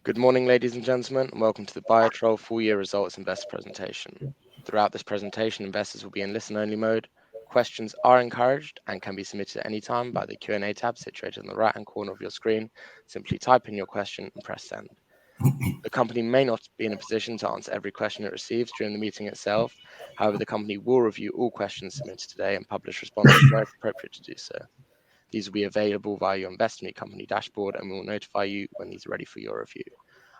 Good morning, ladies and gentlemen, and welcome to the BYOTROL full year results investor presentation. Throughout this presentation, investors will be in listen-only mode. Questions are encouraged and can be submitted at any time by the Q&A tab situated in the right-hand corner of your screen. Simply type in your question and press send. The company may not be in a position to answer every question it receives during the meeting itself. However, the company will review all questions submitted today and publish responses where it's appropriate to do so. These will be available via your Investor Meet Company dashboard, and we will notify you when these are ready for your review.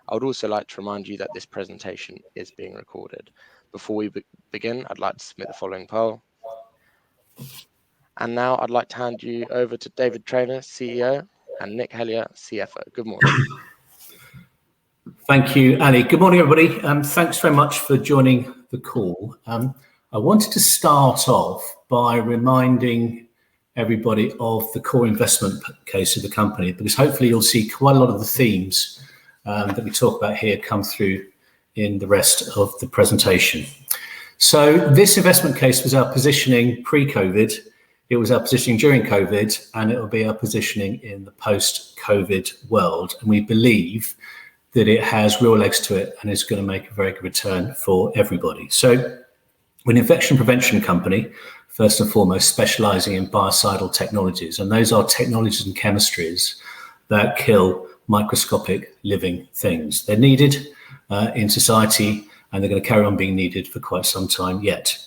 I would also like to remind you that this presentation is being recorded. Before we begin, I'd like to submit the following poll. And now I'd like to hand you over to David Traynor, CEO, and Nick Hellier, CFO. Good morning. Thank you, Ali. Good morning, everybody. Thanks very much for joining the call. I wanted to start off by reminding everybody of the core investment case of the company, because hopefully you'll see quite a lot of the themes that we talk about here come through in the rest of the presentation. So this investment case was our positioning pre-COVID, it was our positioning during COVID, and it will be our positioning in the post-COVID world. And we believe that it has real legs to it and is going to make a very good return for everybody. So we're an infection prevention company, first and foremost, specializing in biocidal technologies. And those are technologies and chemistries that kill microscopic living things. They're needed in society, and they're going to carry on being needed for quite some time yet.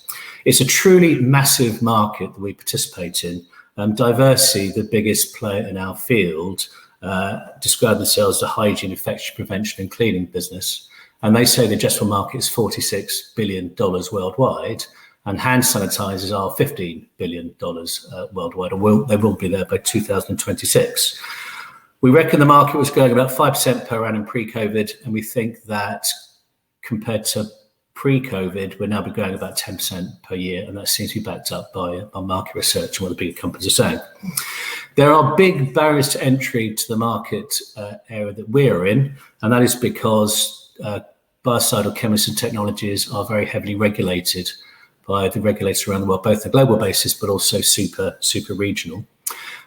It's a truly massive market that we participate in. Diversey, the biggest player in our field, describe themselves as a hygiene, infection prevention and cleaning business. And they say the addressable market is $46 billion worldwide, and hand sanitizers are $15 billion worldwide, and they will be there by 2026. We reckon the market was growing about 5% per annum pre-COVID, and we think that compared to pre-COVID, we're now growing about 10% per year, and that seems to be backed up by our market research and what the bigger companies are saying. There are big barriers to entry to the market area that we're in, and that is because biocidal chemistry and technologies are very heavily regulated by the regulators around the world, both on a global basis, but also super regional.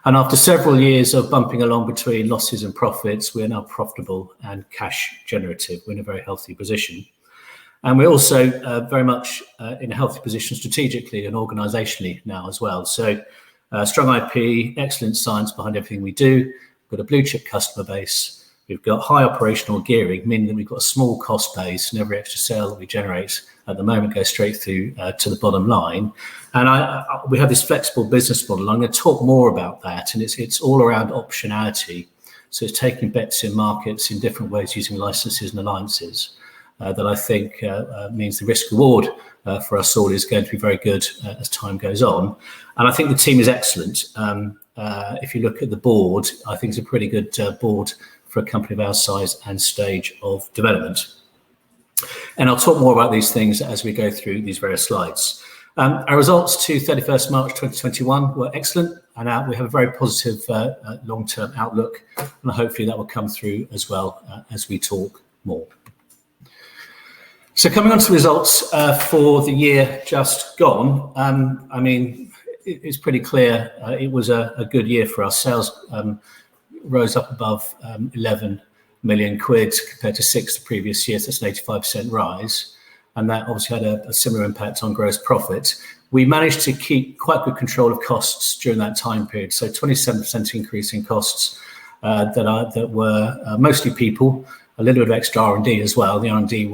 And after several years of bumping along between losses and profits, we're now profitable and cash generative. We're in a very healthy position. And we're also very much in a healthy position strategically and organizationally now as well. So strong IP, excellent science behind everything we do. We've got a blue chip customer base. We've got high operational gearing, meaning that we've got a small cost base, and every extra sale that we generate at the moment goes straight through to the bottom line. And we have this flexible business model. I'm going to talk more about that, and it's all around optionality. So it's taking bets in markets in different ways using licenses and alliances that I think means the risk reward for us all is going to be very good as time goes on. And I think the team is excellent. If you look at the board, I think it's a pretty good board for a company of our size and stage of development. And I'll talk more about these things as we go through these various slides. Our results to 31st March 2021 were excellent, and we have a very positive long-term outlook, and hopefully that will come through as well as we talk more. So coming on to the results for the year just gone, I mean, it's pretty clear it was a good year for us. Sales rose up above 11 million quid compared to 6 the previous year, so that's an 85% rise. And that obviously had a similar impact on gross profit. We managed to keep quite good control of costs during that time period. So 27% increase in costs that were mostly people, a little bit of extra R&D as well. The R&D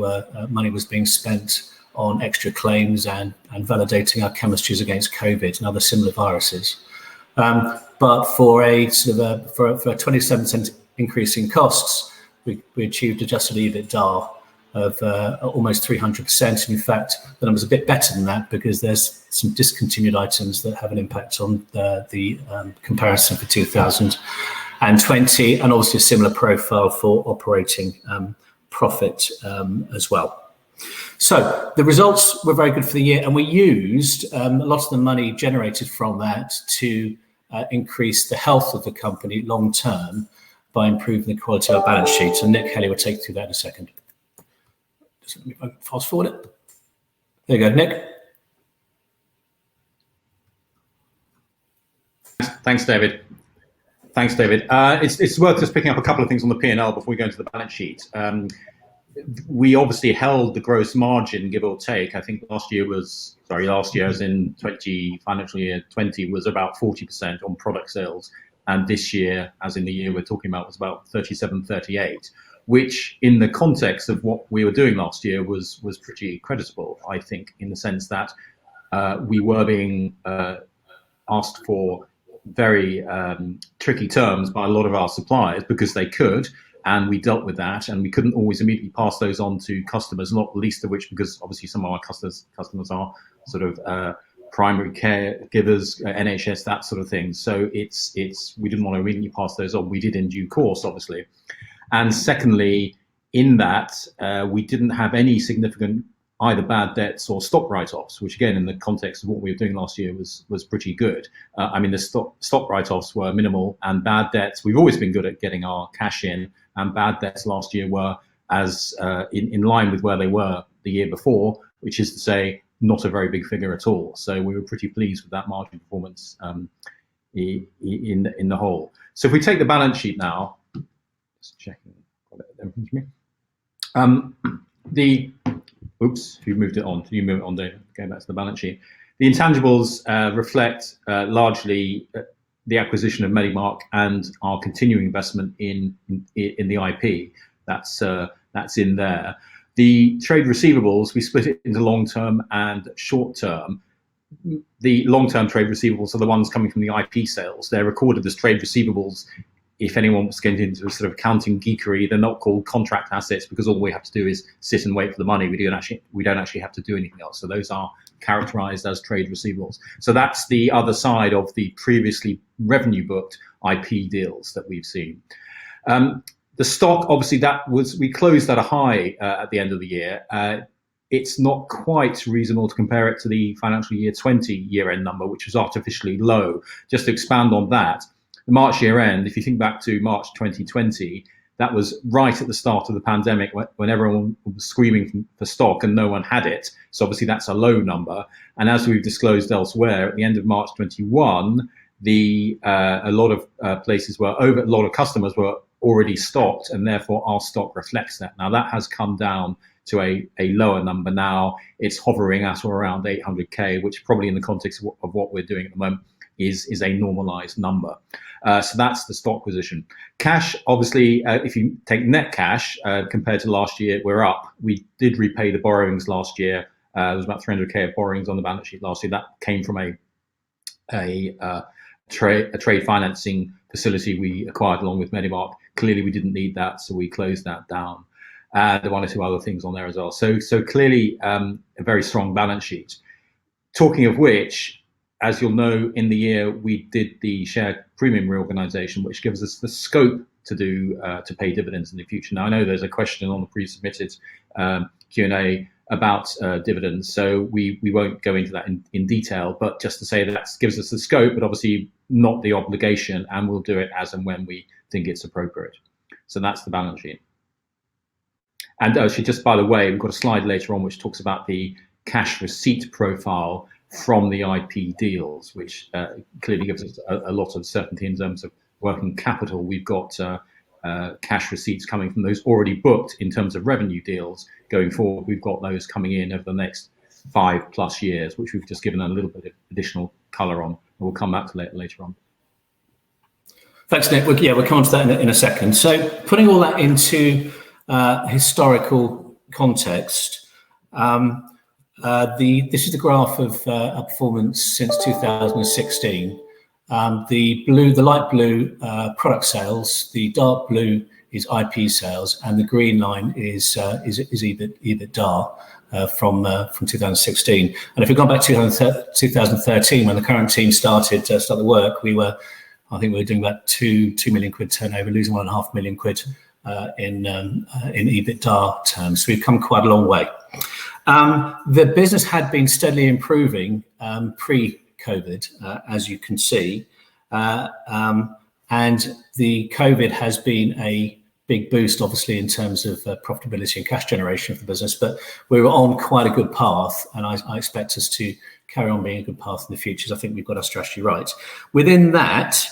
money was being spent on extra claims and validating our chemistries against COVID and other similar viruses. But for a sort of for a 27% increase in costs, we achieved adjusted EBITDA of almost 300%. And in fact, the number's a bit better than that because there's some discontinued items that have an impact on the comparison for 2020, and obviously a similar profile for operating profit as well. So the results were very good for the year, and we used a lot of the money generated from that to increase the health of the company long term by improving the quality of our balance sheet. And Nick Hellier will take you through that in a second. Just let me fast forward it. There you go, Nick. Thanks, David. Thanks, David. It's worth just picking up a couple of things on the P&L before we go into the balance sheet. We obviously held the gross margin, give or take. I think last year as in financial year 20 was about 40% on product sales. And this year, as in the year we're talking about, was about 37, 38, which in the context of what we were doing last year was pretty creditable, I think, in the sense that we were being asked for very tricky terms by a lot of our suppliers because they could, and we dealt with that, and we couldn't always immediately pass those on to customers, not least of which because obviously some of our customers are sort of primary care givers, NHS, that sort of thing. So it's we didn't want to immediately pass those on. We did in due course, obviously. And secondly, in that, we didn't have any significant either bad debts or stock write-offs, which again, in the context of what we were doing last year, was pretty good. I mean, the stock write-offs were minimal, and bad debts, we've always been good at getting our cash in, and bad debts last year were as in line with where they were the year before, which is to say, not a very big figure at all. So we were pretty pleased with that margin performance in the whole. So if we take the balance sheet now, just checking everything for me. Oops, you moved it on. You move it on, David. Going back to the balance sheet. The intangibles reflect largely the acquisition of Medimark and our continuing investment in the IP. That's in there. The trade receivables, we split it into long-term and short-term. The long-term trade receivables are the ones coming from the IP sales. They're recorded as trade receivables. If anyone was getting into a sort of accounting geekery, they're not called contract assets because all we have to do is sit and wait for the money. We don't actually have to do anything else. So those are characterized as trade receivables. So that's the other side of the previously revenue booked IP deals that we've seen. The stock, obviously, we closed at a high at the end of the year. It's not quite reasonable to compare it to the financial year 20 year-end number, which was artificially low. Just to expand on that, the March year-end, if you think back to March 2020, that was right at the start of the pandemic when everyone was screaming for stock and no one had it. So obviously that's a low number. And as we've disclosed elsewhere, at the end of March 21, a lot of customers were already stocked, and therefore our stock reflects that. Now that has come down to a lower number now. It's hovering at or around 800k, which probably in the context of what we're doing at the moment is a normalized number. So that's the stock position. Cash, obviously, if you take net cash compared to last year, we're up. We did repay the borrowings last year. There was about 300k of borrowings on the balance sheet last year. That came from a trade financing facility we acquired along with Medimark. Clearly, we didn't need that, so we closed that down. There were one or two other things on there as well. So clearly, a very strong balance sheet. Talking of which, as you'll know, in the year we did the share premium reorganisation, which gives us the scope to pay dividends in the future. Now I know there's a question on the pre-submitted Q&A about dividends, so we won't go into that in detail. But just to say that gives us the scope, but obviously not the obligation, and we'll do it as and when we think it's appropriate. So that's the balance sheet. And actually, just by the way, we've got a slide later on which talks about the cash receipt profile from the IP deals, which clearly gives us a lot of certainty in terms of working capital. We've got cash receipts coming from those already booked in terms of revenue deals going forward. We've got those coming in over the next 5+ years, which we've just given a little bit of additional colour on. And we'll come back to later on. Thanks, Nick. We'll come on to that in a second. So putting all that into historical context, this is the graph of our performance since 2016. The light blue product sales, the dark blue is IP sales, and the green line is EBITDA from 2016. And if we go back to 2013, when the current team started the work, I think we were doing about 2 million quid turnover, losing 1.5 million quid in EBITDA terms. So we've come quite a long way. The business had been steadily improving pre-COVID, as you can see, and the COVID has been a big boost, obviously, in terms of profitability and cash generation for the business. But we were on quite a good path, and I expect us to carry on being a good path in the future. I think we've got our strategy right. Within that,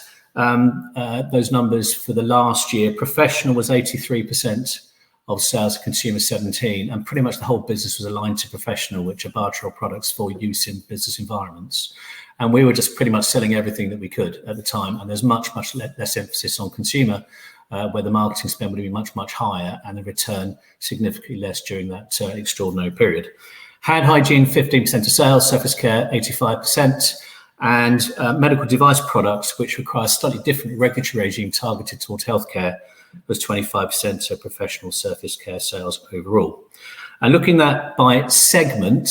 those numbers for the last year. Professional was 83% of sales, consumer 17%, and pretty much the whole business was aligned to professional, which are BYOTROL products for use in business environments. And we were just pretty much selling everything that we could at the time. And there's much less emphasis on consumer, where the marketing spend would be much higher and the return significantly less during that extraordinary period. Hand hygiene, 15% of sales, surface care, 85%, and medical device products, which require slightly different regulatory regime targeted towards healthcare, was 25% of professional surface care sales overall. And looking at by segment,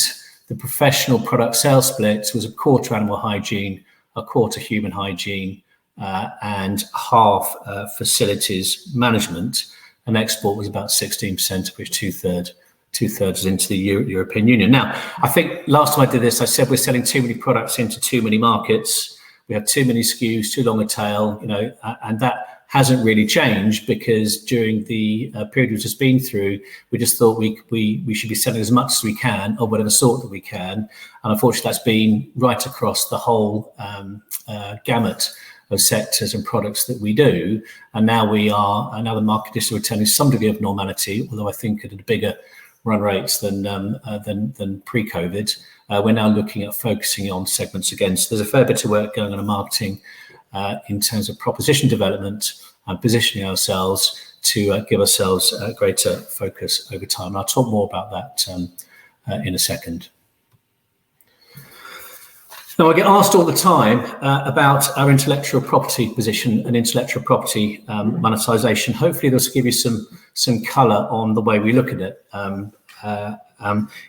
the professional product sales split was a quarter animal hygiene, a quarter human hygiene, and half facilities management. And export was about 16%, of which two-thirds is into the European Union. Now, I think last time I did this, I said we're selling too many products into too many markets. We have too many SKUs, too long a tail, and that hasn't really changed, because during the period we've just been through, we just thought we should be selling as much as we can of whatever sort that we can. And unfortunately, that's been right across the whole gamut of sectors and products that we do. And now the market is returning some degree of normality, although I think at a bigger run rates than pre-COVID. We're now looking at focusing on segments again. So there's a fair bit of work going on in marketing in terms of proposition development and positioning ourselves to give ourselves a greater focus over time. And I'll talk more about that in a second. Now, I get asked all the time about our intellectual property position and intellectual property monetization. Hopefully, this will give you some colour on the way we look at it.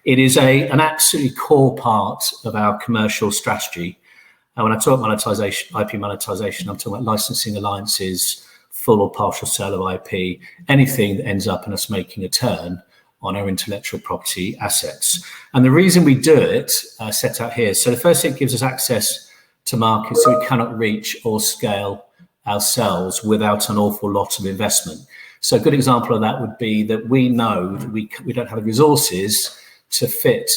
It is an absolutely core part of our commercial strategy. And when I talk monetization, IP monetization, I'm talking about licensing alliances, full or partial sale of IP, anything that ends up in us making a turn on our intellectual property assets. And the reason we do it, set out here. So the first thing, it gives us access to markets that we cannot reach or scale ourselves without an awful lot of investment. So a good example of that would be that we know that we don't have the resources to fit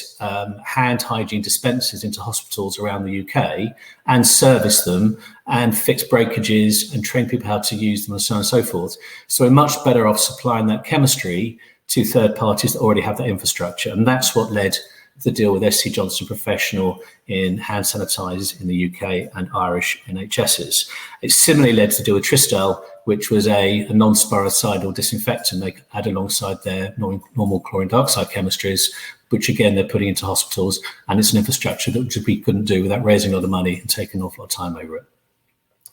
hand hygiene dispensers into hospitals around the UK and service them and fix breakages and train people how to use them and so on and so forth. So we're much better off supplying that chemistry to third parties that already have that infrastructure. And that's what led the deal with SC Johnson Professional in hand sanitisers in the UK and Irish NHSs. It similarly led to the deal with Tristel, which was a non-sporicidal disinfectant they add alongside their normal chlorine dioxide chemistries, which again they're putting into hospitals, and it's an infrastructure that we couldn't do without raising a lot of money and taking an awful lot of time over it.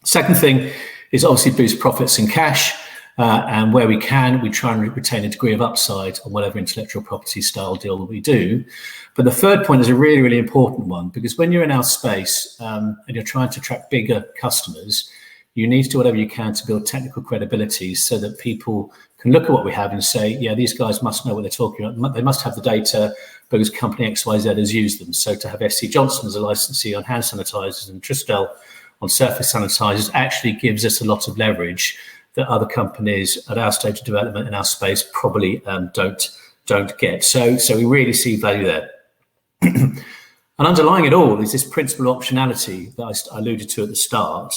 Second thing is obviously boost profits and cash. And where we can, we try and retain a degree of upside on whatever intellectual property style deal that we do. But the third point is a really, really important one, because when you're in our space and you're trying to attract bigger customers, you need to do whatever you can to build technical credibility so that people can look at what we have and say, yeah, these guys must know what they're talking about. They must have the data because company XYZ has used them. So to have SC Johnson as a licensee on hand sanitisers and Tristel on surface sanitisers actually gives us a lot of leverage that other companies at our stage of development in our space probably don't get. So we really see value there. And underlying it all is this principal optionality that I alluded to at the start.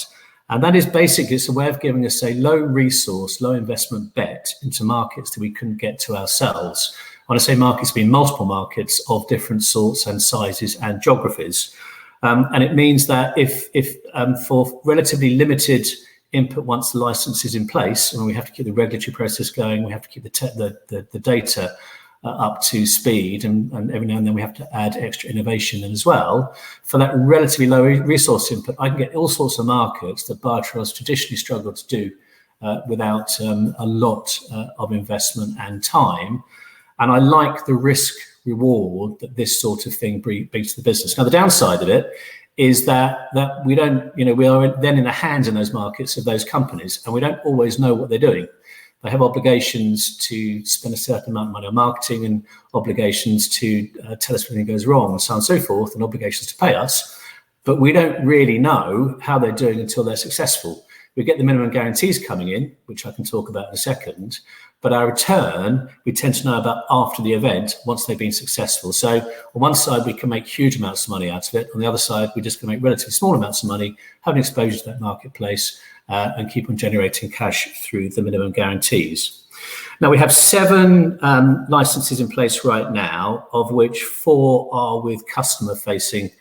And that is basically, it's a way of giving us a low resource, low investment bet into markets that we couldn't get to ourselves. When I say markets, I mean multiple markets of different sorts and sizes and geographies. And it means that if for relatively limited input, once the license is in place, and we have to keep the regulatory process going, we have to keep the data up to speed, and every now and then we have to add extra innovation in as well. For that relatively low resource input, I can get all sorts of markets that BYOTROL has traditionally struggled to do without a lot of investment and time. And I like the risk reward that this sort of thing brings to the business. Now, the downside of it is that we don't, we are then in the hands in those markets of those companies, and we don't always know what they're doing. They have obligations to spend a certain amount of money on marketing and obligations to tell us when anything goes wrong and so on and so forth, and obligations to pay us. But we don't really know how they're doing until they're successful. We get the minimum guarantees coming in, which I can talk about in a second, but our return, we tend to know about after the event, once they've been successful. So on one side, we can make huge amounts of money out of it. On the other side, we're just going to make relatively small amounts of money, have an exposure to that marketplace, and keep on generating cash through the minimum guarantees. Now, we have 7 licenses in place right now, of which 4 are with customer-facing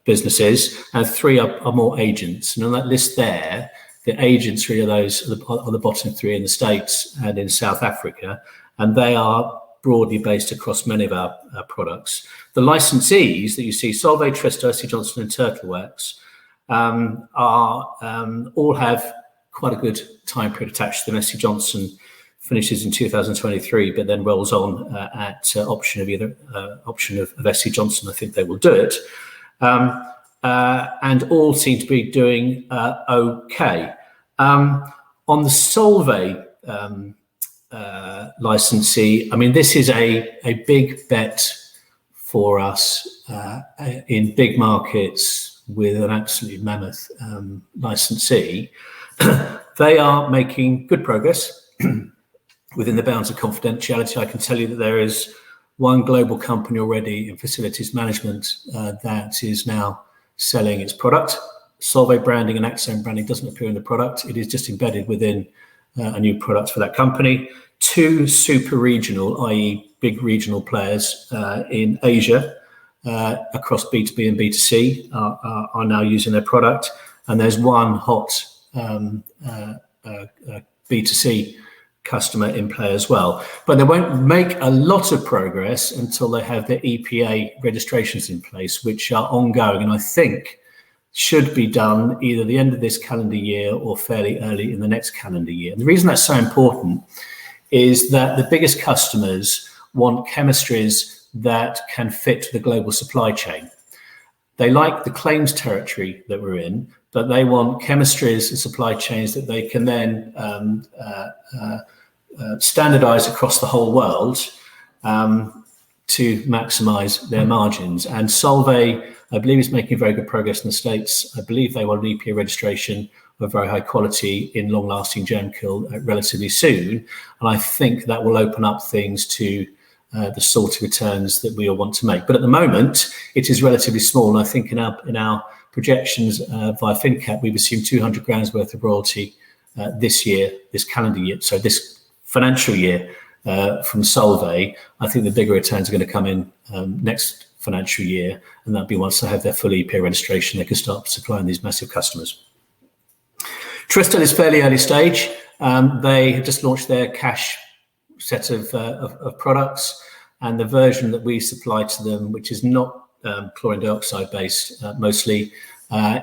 businesses, and 3 are more agents. And on that list there, the agents really are those are the bottom 3 in the States and in South Africa, and they are broadly based across many of our products. The licensees that you see, Solvay, Tristo, SC Johnson, and Turtlewax, all have quite a good time period attached to them. SC Johnson finishes in 2023, but then rolls on at option of SC Johnson. I think they will do it. And all seem to be doing okay. On the Solvay licensee, I mean, this is a big bet for us in big markets with an absolute mammoth licensee. They are making good progress within the bounds of confidentiality. I can tell you that there is one global company already in facilities management that is now selling its product. Solvay branding and Axone branding doesn't appear in the product. It is just embedded within a new product for that company. 2 super regional, i.e. big regional players in Asia across B2B and B2C are now using their product. And there's one hot B2C customer in play as well. But they won't make a lot of progress until they have their EPA registrations in place, which are ongoing, and I think should be done either the end of this calendar year or fairly early in the next calendar year. And the reason that's so important is that the biggest customers want chemistries that can fit the global supply chain. They like the claims territory that we're in, but they want chemistries and supply chains that they can then standardize across the whole world to maximize their margins. And Solvay, I believe, is making very good progress in the States. I believe they want an EPA registration of very high quality in long-lasting germ kill relatively soon. And I think that will open up things to the sort of returns that we all want to make. But at the moment, it is relatively small. And I think in our projections via FinCap, we've assumed 200 grams worth of royalty this year, this calendar year, so this financial year from Solvay. I think the bigger returns are going to come in next financial year, and that'll be once they have their full EPA registration, they can start supplying these massive customers. Tristo is fairly early stage. They have just launched their cash set of products, and the version that we supply to them, which is not chlorine dioxide based mostly,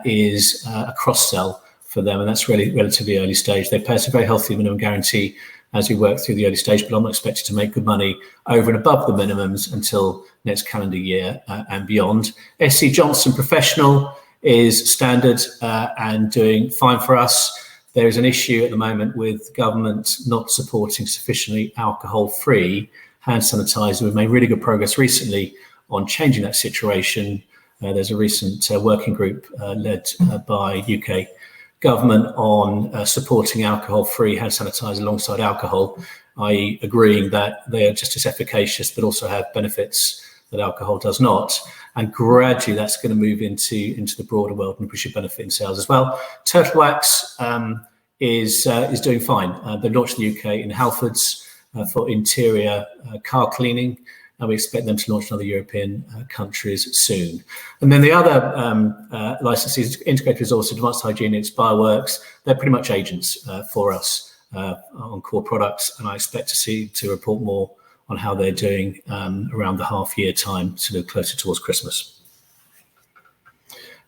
is a cross-sell for them, and that's really relatively early stage. They pay us a very healthy minimum guarantee as we work through the early stage, but I'm not expected to make good money over and above the minimums until next calendar year and beyond. SC Johnson Professional is standard and doing fine for us. There is an issue at the moment with government not supporting sufficiently alcohol-free hand sanitizer. We've made really good progress recently on changing that situation. There's a recent working group led by UK government on supporting alcohol-free hand sanitizer alongside alcohol, i.e. agreeing that they are just as efficacious but also have benefits that alcohol does not. And gradually that's going to move into the broader world, and we should benefit in sales as well. Turtlewax is doing fine. They launched in the UK in Halfords for interior car cleaning, and we expect them to launch in other European countries soon. And then the other licensees, Integrated Resources, Advanced Hygienics, Bioworks, they're pretty much agents for us on core products, and I expect to report more on how they're doing around the half-year time, sort of closer towards Christmas.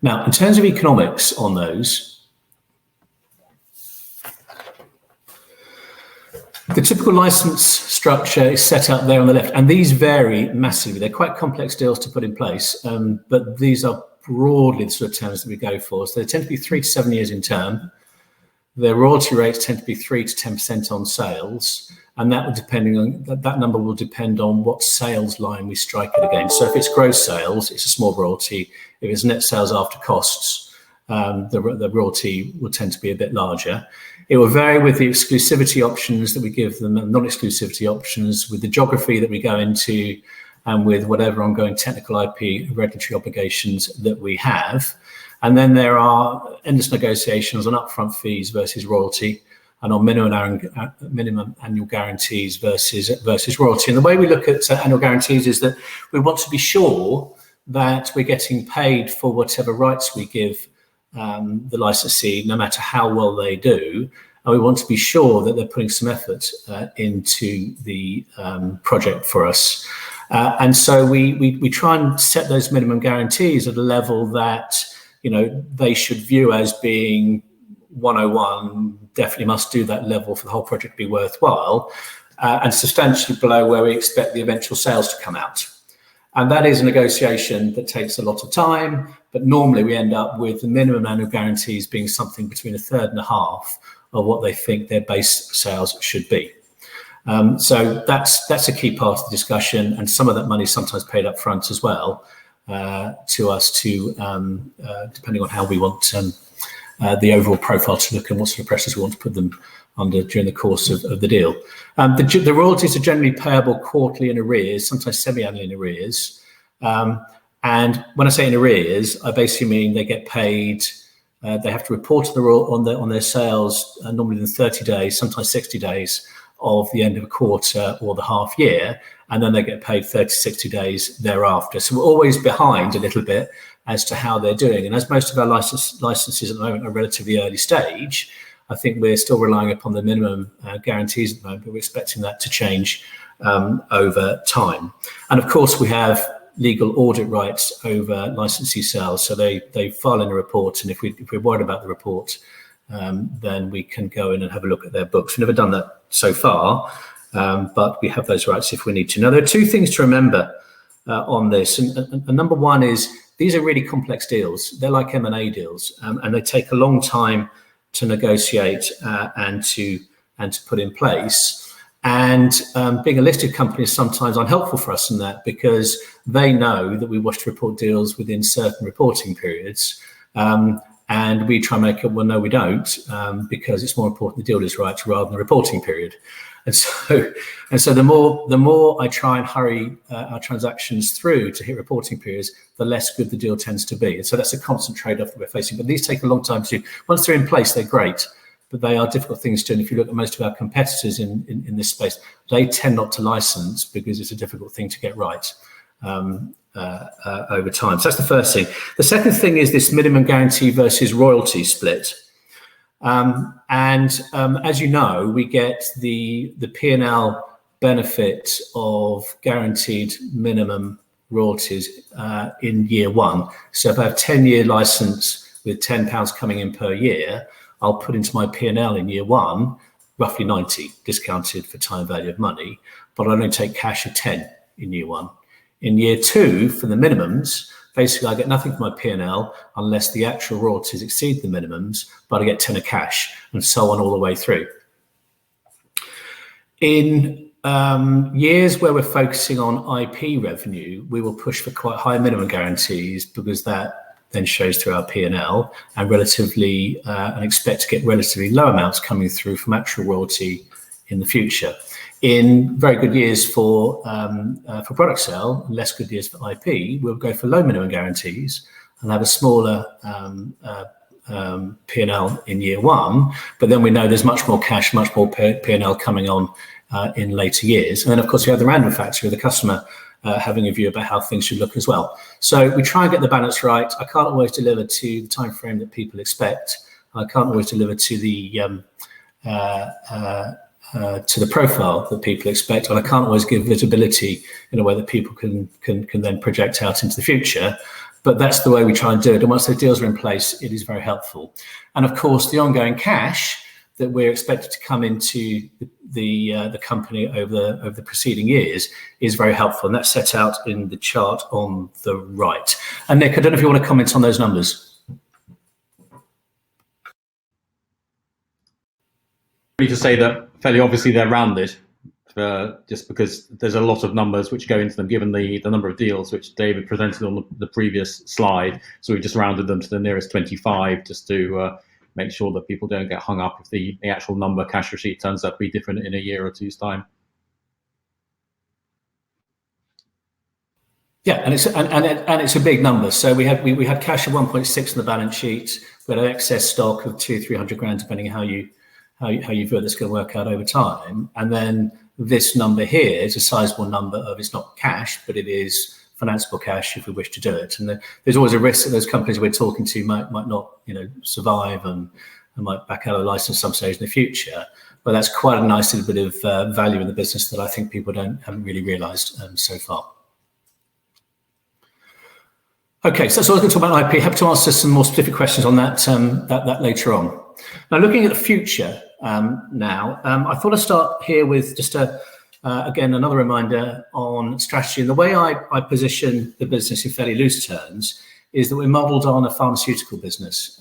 Now, in terms of economics on those, the typical license structure is set up there on the left, and these vary massively. They're quite complex deals to put in place, but these are broadly the sort of terms that we go for. So they tend to be 3 to 7 years in term. Their royalty rates tend to be 3 to 10% on sales, and that number will depend on what sales line we strike it against. So if it's gross sales, it's a small royalty. If it's net sales after costs, the royalty will tend to be a bit larger. It will vary with the exclusivity options that we give them and non-exclusivity options, with the geography that we go into, and with whatever ongoing technical IP regulatory obligations that we have. And then there are endless negotiations on upfront fees versus royalty, and on minimum annual guarantees versus royalty. And the way we look at annual guarantees is that we want to be sure that we're getting paid for whatever rights we give the licensee, no matter how well they do. And we want to be sure that they're putting some effort into the project for us. And so we try and set those minimum guarantees at a level that, you know, they should view as being 101, definitely must do that level for the whole project to be worthwhile, and substantially below where we expect the eventual sales to come out. And that is a negotiation that takes a lot of time, but normally we end up with the minimum annual guarantees being something between a third and a half of what they think their base sales should be. So that's a key part of the discussion, and some of that money is sometimes paid up front as well to us, depending on how we want the overall profile to look and what sort of pressures we want to put them under during the course of the deal. The royalties are generally payable quarterly in arrears, sometimes semi-annually in arrears. And when I say in arrears, I basically mean they get paid. They have to report on their sales normally within 30 days, sometimes 60 days of the end of a quarter or the half year, and then they get paid 30 to 60 days thereafter. So we're always behind a little bit as to how they're doing. And as most of our licenses at the moment are relatively early stage, I think we're still relying upon the minimum guarantees at the moment, but we're expecting that to change over time. And of course, we have legal audit rights over licensee sales. So they file in a report, and if we're worried about the report, then we can go in and have a look at their books. We've never done that so far, but we have those rights if we need to. Now, there are two things to remember on this. And number one is these are really complex deals. They're like M&A deals, and they take a long time to negotiate and to put in place. And being a listed company is sometimes unhelpful for us in that, because they know that we wish to report deals within certain reporting periods. And we try and make it, well, no, we don't, because it's more important the deal is right rather than the reporting period. And so the more I try and hurry our transactions through to hit reporting periods, the less good the deal tends to be. And so that's a constant trade-off that we're facing. But these take a long time to do. Once they're in place, they're great, but they are difficult things to do. And if you look at most of our competitors in this space, they tend not to license because it's a difficult thing to get right over time. So that's the first thing. The second thing is this minimum guarantee versus royalty split. As you know, we get the P&L benefit of guaranteed minimum royalties in year one. So if I have a 10-year license with £10 coming in per year, I'll put into my P&L in year one roughly 90, discounted for time value of money, but I only take cash of 10 in year one. In year two, for the minimums, basically I get nothing from my P&L unless the actual royalties exceed the minimums, but I get 10 of cash, and so on all the way through. In years where we're focusing on IP revenue, we will push for quite high minimum guarantees, because that then shows through our P&L, and and expect to get relatively low amounts coming through from actual royalty in the future. In very good years for product sale, less good years for IP, we'll go for low minimum guarantees and have a smaller P&L in year one. But then we know there's much more cash, much more P&L coming on in later years. And then, of course, we have the random factor of the customer having a view about how things should look as well. So we try and get the balance right. I can't always deliver to the time frame that people expect. I can't always deliver to the profile that people expect, and I can't always give visibility in a way that people can then project out into the future. But that's the way we try and do it. And once those deals are in place, it is very helpful. And of course, the ongoing cash that we're expected to come into the company over the preceding years is very helpful, and that's set out in the chart on the right. And Nick, I don't know if you want to comment on those numbers. I need to say that fairly obviously they're rounded, just because there's a lot of numbers which go into them, given the number of deals which David presented on the previous slide. So we just rounded them to the nearest 25, just to make sure that people don't get hung up if the actual number cash receipt turns out to be different in a year or two's time. Yeah, and it's a big number. So we had cash of 1.6 on the balance sheet. We had an excess stock of 200-300 grand, depending on how you view it. That's going to work out over time. And then this number here is a sizable number of, it's not cash, but it is financeable cash if we wish to do it. And there's always a risk that those companies we're talking to might not survive and might back out of the license some stage in the future. But that's quite a nice little bit of value in the business that I think people haven't really realised so far. Okay, so I was going to talk about IP. Happy to answer some more specific questions on that later on. Now, looking at the future now, I thought I'd start here with just again another reminder on strategy. And the way I position the business in fairly loose terms is that we're modelled on a pharmaceutical business.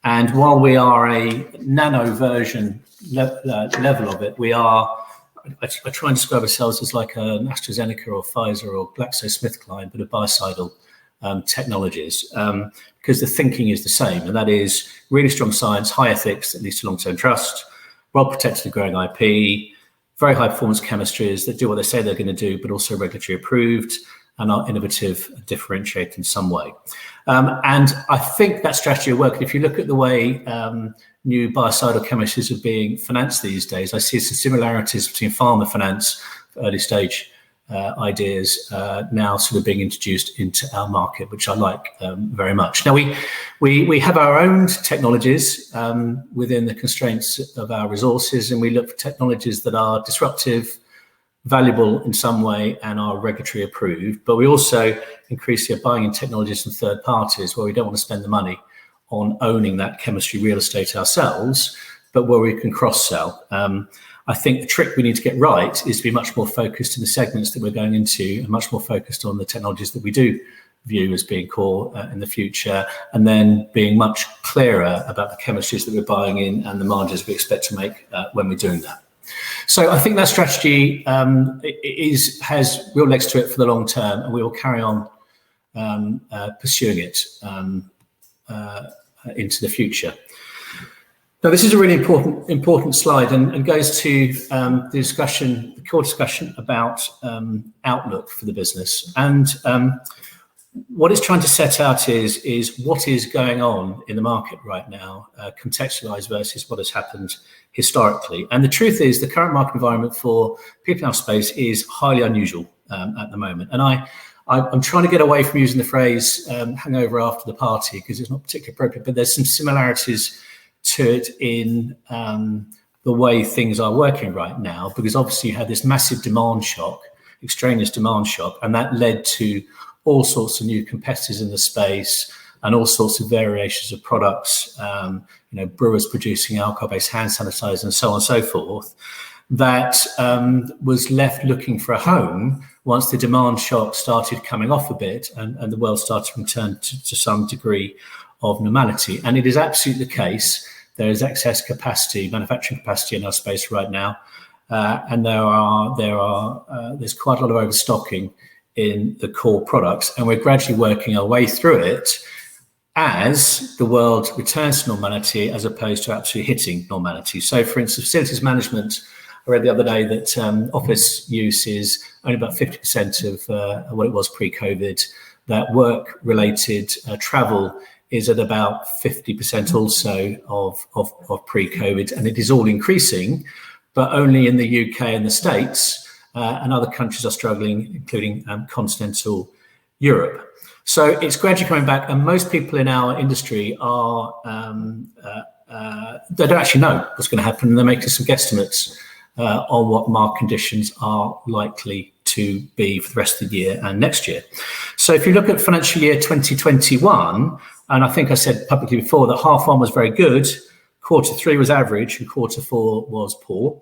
And while we are a nano version level of it, I try and describe ourselves as like an AstraZeneca or Pfizer or GlaxoSmithKline, but of biocidal technologies, because the thinking is the same, and that is really strong science, high ethics that leads to long-term trust, well protected growing IP, very high performance chemistries that do what they say they're going to do, but also regulatory approved and are innovative, differentiated in some way. And I think that strategy will work. If you look at the way new biocidal chemistries are being financed these days, I see some similarities between pharma finance for early stage ideas now sort of being introduced into our market, which I like very much. Now we have our own technologies within the constraints of our resources, and we look for technologies that are disruptive, valuable in some way, and are regulatory approved. But we also increasingly are buying in technologies from third parties where we don't want to spend the money on owning that chemistry real estate ourselves, but where we can cross-sell. I think the trick we need to get right is to be much more focused in the segments that we're going into and much more focused on the technologies that we do view as being core in the future, and then being much clearer about the chemistries that we're buying in and the margins we expect to make when we're doing that. So I think that strategy has real legs to it for the long term, and we will carry on pursuing it into the future. Now, this is a really important slide and goes to the core discussion about outlook for the business. And what it's trying to set out is what is going on in the market right now, contextualized versus what has happened historically. And the truth is the current market environment for people in our space is highly unusual at the moment. And I'm trying to get away from using the phrase hangover after the party, because it's not particularly appropriate, but there's some similarities to it in the way things are working right now, because obviously you had this massive demand shock, extraneous demand shock, and that led to all sorts of new competitors in the space and all sorts of variations of products, brewers producing alcohol-based hand sanitizer and so on and so forth, that was left looking for a home once the demand shock started coming off a bit and the world started to return to some degree of normality. And it is absolutely the case. There is excess capacity, manufacturing capacity in our space right now, and there's quite a lot of overstocking in the core products, and we're gradually working our way through it as the world returns to normality, as opposed to actually hitting normality. So, for instance, facilities management, I read the other day that office use is only about 50% of what it was pre-COVID. That work-related travel is at about 50% also of pre-COVID, and it is all increasing, but only in the UK and the States, and other countries are struggling, including continental Europe. So it's gradually coming back, and most people in our industry are they don't actually know what's going to happen, and they're making some guesstimates on what market conditions are likely to be for the rest of the year and next year. So if you look at financial year 2021, and I think I said publicly before that half one was very good, quarter three was average, and quarter four was poor.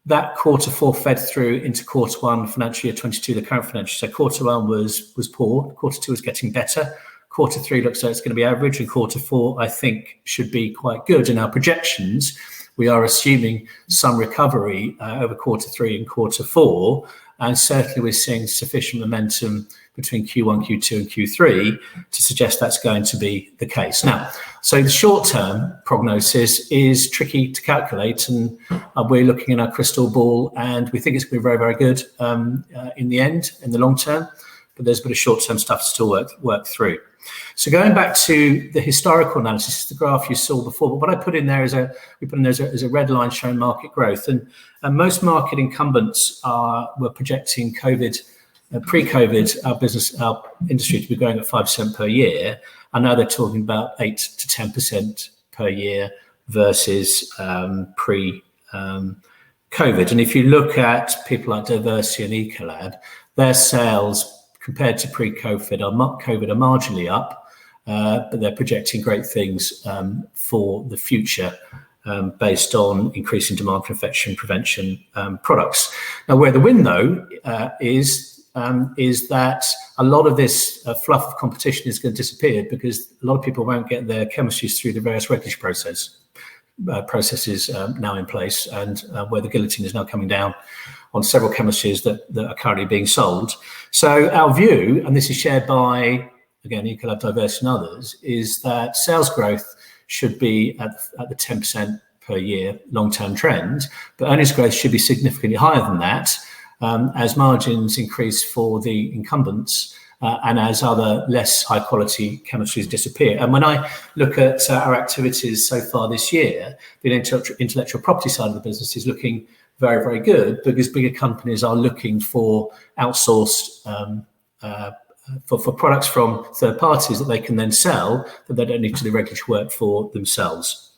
That quarter four fed through into quarter one, financial year 22, the current financial. So quarter one was poor, quarter two is getting better, quarter three looks like it's going to be average, and quarter four, I think, should be quite good. In our projections, we are assuming some recovery over quarter three and quarter four, and certainly we're seeing sufficient momentum between Q1, Q2 and Q3 to suggest that's going to be the case. Now, so the short-term prognosis is tricky to calculate, and we're looking in our crystal ball and we think it's going to be very, very good in the end, in the long term, but there's a bit of short-term stuff to still work through. So going back to the historical analysis, the graph you saw before, but what I put in there is a red line showing market growth, and most market incumbents were projecting pre-COVID, our industry to be growing at 5% per year, and now they're talking about 8 to 10% per year versus pre-COVID. And if you look at people like Diversity and Ecolab, their sales compared to pre-COVID are marginally up, but they're projecting great things for the future based on increasing demand for infection prevention products. Now, where the win though is that a lot of this fluff of competition is going to disappear because a lot of people won't get their chemistries through the various regulatory processes now in place, and where the guillotine is now coming down on several chemistries that are currently being sold. So our view, and this is shared by, again, Ecolab, Diversity and others, is that sales growth should be at the 10% per year long-term trend, but earnings growth should be significantly higher than that as margins increase for the incumbents and as other less high-quality chemistries disappear. And when I look at our activities so far this year, the intellectual property side of the business is looking very, very good because bigger companies are looking for outsourced for products from third parties that they can then sell, that they don't need to do regulatory work for themselves.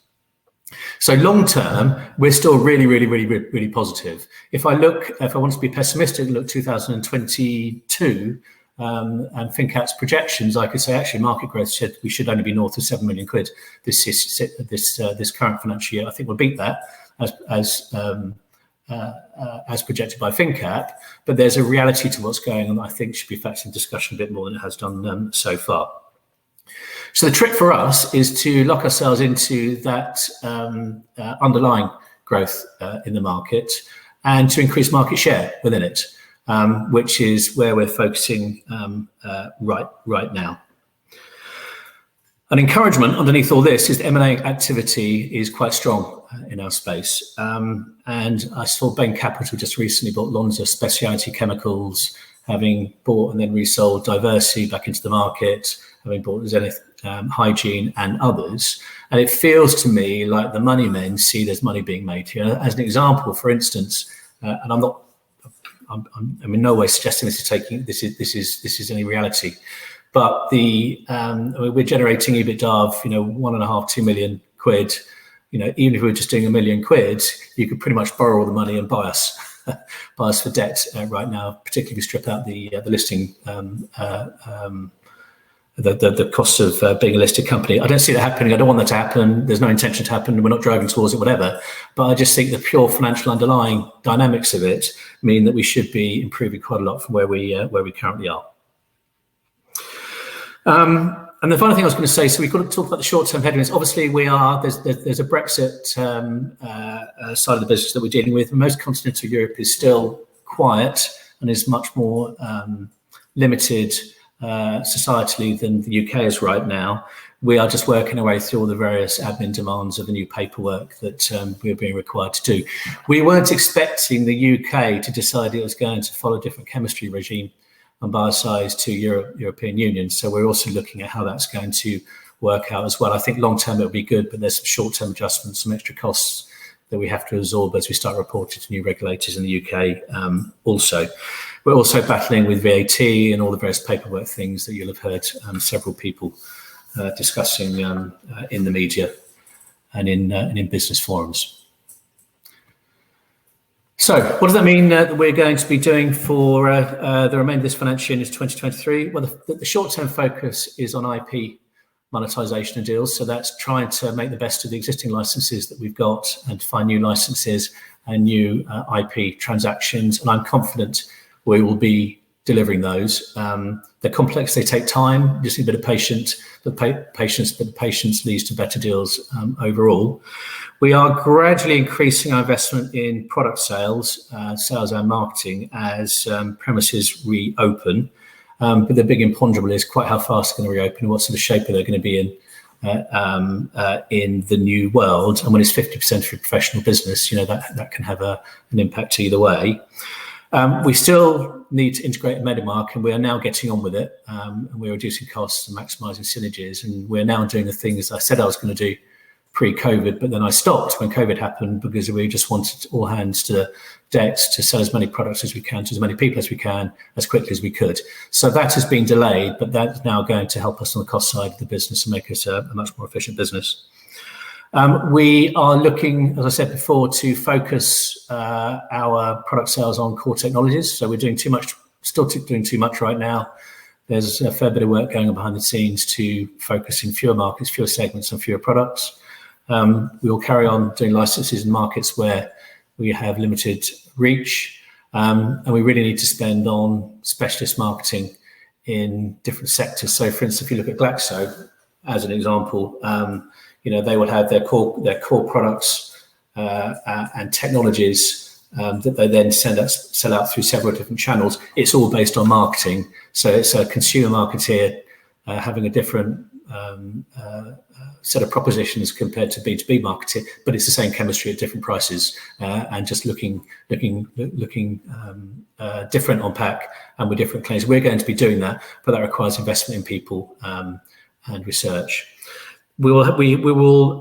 So long term, we're still really positive. If I want to be pessimistic, look 2022 and FinCat's projections, I could say actually market growth we should only be north of 7 million quid this current financial year. I think we'll beat that as projected by FinCat, but there's a reality to what's going on that I think should be factored in discussion a bit more than it has done so far. So the trick for us is to lock ourselves into that underlying growth in the market and to increase market share within it, which is where we're focusing right now. An encouragement underneath all this is M&A activity is quite strong in our space. And I saw Bain Capital just recently bought Lonza Specialty Chemicals, having bought and then resold Diversity back into the market, having bought Zenith Hygiene and others. And it feels to me like the money men see there's money being made here. As an example, for instance, and I'm in no way suggesting this is any reality, but we're generating EBITDA of 1.5, 2 million quid. Even if we were just doing £1 million, you could pretty much borrow all the money and buy us for debt right now. Particularly if you strip out the listing, the costs of being a listed company. I don't see that happening. I don't want that to happen. There's no intention to happen. We're not driving towards it, whatever. But I just think the pure financial underlying dynamics of it mean that we should be improving quite a lot from where we currently are. And the final thing I was going to say, so we've got to talk about the short-term headwinds. Obviously, there's a Brexit side of the business that we're dealing with. Most continental Europe is still quiet and is much more limited societally than the UK is right now. We are just working our way through all the various admin demands of the new paperwork that we're being required to do. We weren't expecting the UK to decide it was going to follow a different chemistry regime on biocides to European Union. So we're also looking at how that's going to work out as well. I think long term it'll be good, but there's some short-term adjustments, some extra costs that we have to absorb as we start reporting to new regulators in the UK also. We're also battling with VAT and all the various paperwork things that you'll have heard several people discussing in the media and in business forums. So what does that mean that we're going to be doing for the remainder of this financial year into 2023? Well, the short-term focus is on IP monetization of deals. So that's trying to make the best of the existing licenses that we've got and to find new licenses and new IP transactions. And I'm confident we will be delivering those. They're complex, they take time, just a bit of patience, but patience leads to better deals overall. We are gradually increasing our investment in product sales and marketing as premises reopen. But the big imponderable is quite how fast they're going to reopen, what sort of shape are they going to be in the new world. And when it's 50% of your professional business, that can have an impact either way. We still need to integrate Medimark, and we are now getting on with it. And we're reducing costs and maximising synergies. And we're now doing the things I said I was going to do pre-COVID, but then I stopped when COVID happened because we just wanted all hands to decks to sell as many products as we can to as many people as we can as quickly as we could. So that has been delayed, but that's now going to help us on the cost side of the business and make us a much more efficient business. We are looking, as I said before, to focus our product sales on core technologies. So we're doing too much, still doing too much right now. There's a fair bit of work going on behind the scenes to focus in fewer markets, fewer segments, and fewer products. We will carry on doing licenses in markets where we have limited reach, and we really need to spend on specialist marketing in different sectors. So, for instance, if you look at Glaxo as an example, they will have their core products and technologies that they then sell out through several different channels. It's all based on marketing, so it's a consumer marketeer having a different set of propositions compared to B2B marketing, but it's the same chemistry at different prices and just looking different on pack and with different claims. We're going to be doing that, but that requires investment in people and research. We will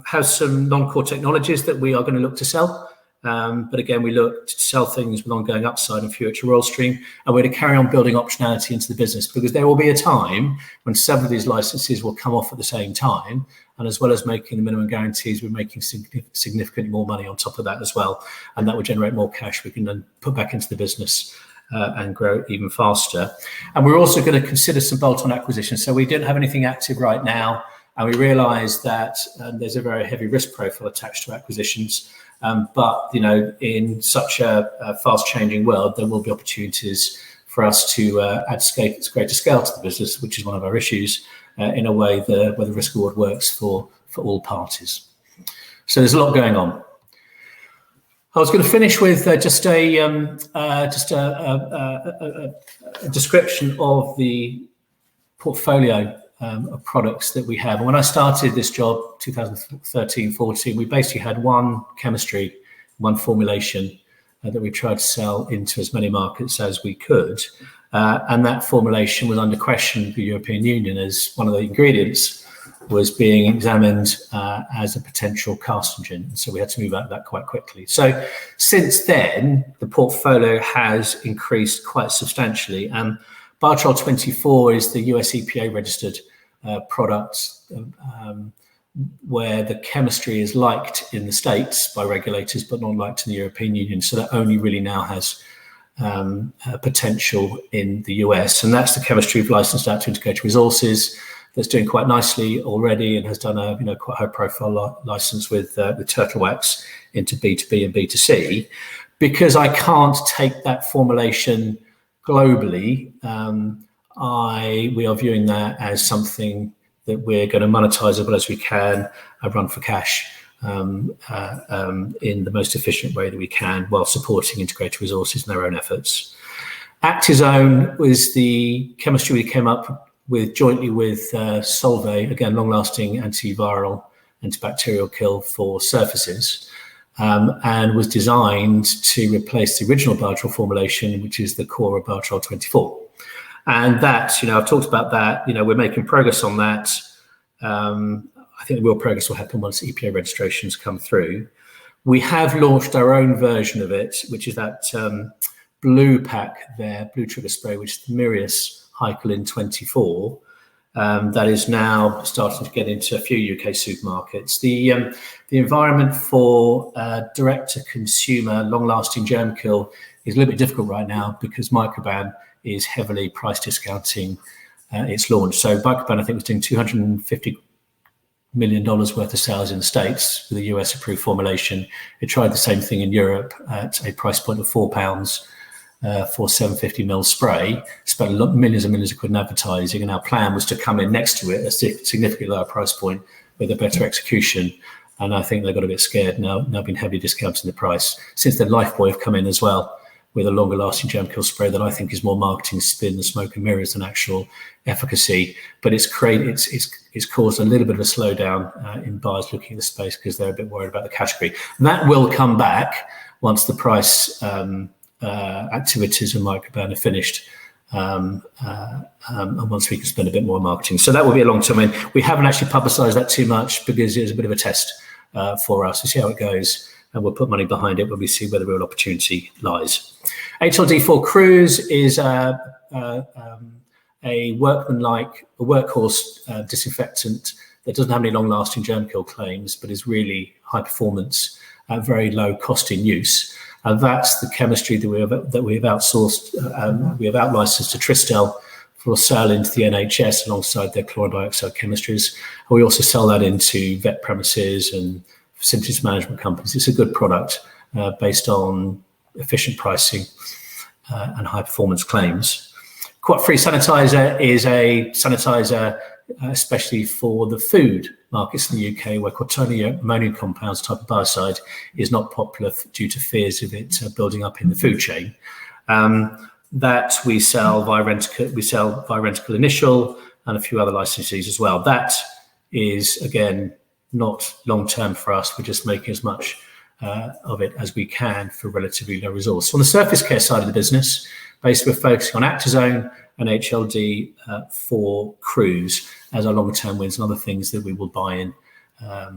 have some non-core technologies that we are going to look to sell. But again, we look to sell things with ongoing upside and future royalty stream, and we're to carry on building optionality into the business, because there will be a time when several of these licenses will come off at the same time, and as well as making the minimum guarantees, we're making significantly more money on top of that as well, and that will generate more cash we can then put back into the business and grow even faster. And we're also going to consider some bolt-on acquisitions. So we don't have anything active right now, and we realise that there's a very heavy risk profile attached to acquisitions. But in such a fast-changing world, there will be opportunities for us to add greater scale to the business, which is one of our issues, in a way where the risk reward works for all parties. So there's a lot going on. I was going to finish with just a description of the portfolio of products that we have. And when I started this job, 2013-14, we basically had one chemistry, one formulation that we tried to sell into as many markets as we could. And that formulation was under question for the European Union, as one of the ingredients was being examined as a potential carcinogen. So we had to move out of that quite quickly. So since then, the portfolio has increased quite substantially. BYOTROL 24 is the US EPA registered product where the chemistry is liked in the States by regulators, but not liked in the European Union. So that only really now has potential in the US. And that's the chemistry we've licensed out to Integrated Resources. That's doing quite nicely already and has done a quite high profile license with Turtle Wax into B2B and B2C. Because I can't take that formulation globally, we are viewing that as something that we're going to monetize as well as we can and run for cash in the most efficient way that we can, while supporting Integrated Resources in their own efforts. Actizone was the chemistry we came up with jointly with Solvay, again, long-lasting antiviral, antibacterial kill for surfaces. And was designed to replace the original BYOTROL formulation, which is the core of BYOTROL 24. And that, I've talked about that, we're making progress on that. I think the real progress will happen once EPA registrations come through. We have launched our own version of it, which is that blue pack there, blue trigger spray, which is the Mirius Hycolin 24. That is now starting to get into a few UK supermarkets. The environment for direct-to-consumer, long-lasting germ kill is a little bit difficult right now because Microban is heavily price discounting its launch. So Microban, I think, was doing $250 million worth of sales in the States with a US-approved formulation. It tried the same thing in Europe at a price point of £4 for 750 ml spray, spent millions and millions of quid in advertising, and our plan was to come in next to it at a significantly lower price point with a better execution. And I think they got a bit scared now been heavily discounting the price. Since then, Lifebuoy have come in as well with a longer lasting germ kill spray that I think is more marketing spin and smoke and mirrors than actual efficacy. But it's caused a little bit of a slowdown in buyers looking at the space because they're a bit worried about the category. And that will come back once the price activities of microburn are finished. And once we can spend a bit more marketing. So that will be a long-term win. We haven't actually publicised that too much because it's a bit of a test for us to see how it goes, and we'll put money behind it when we see where the real opportunity lies. HLD4 Cruise is a workmanlike, a workhorse disinfectant that doesn't have any long-lasting germ kill claims, but is really high performance at very low cost in use. And that's the chemistry that we have outsourced. We have out-licensed to Tristel for sale into the NHS alongside their chlorine dioxide chemistries. And we also sell that into vet premises and facilities management companies. It's a good product based on efficient pricing and high performance claims. Quat-free sanitizer is a sanitizer especially for the food markets in the UK, where quaternary ammonium compounds type of biocide is not popular due to fears of it building up in the food chain. That we sell via Rentokil Initial and a few other licensees as well. That is, again, not long-term for us. We're just making as much of it as we can for relatively low resource. On the surface care side of the business, basically we're focusing on Actazone and HLD for Cruise as our long-term wins and other things that we will buy in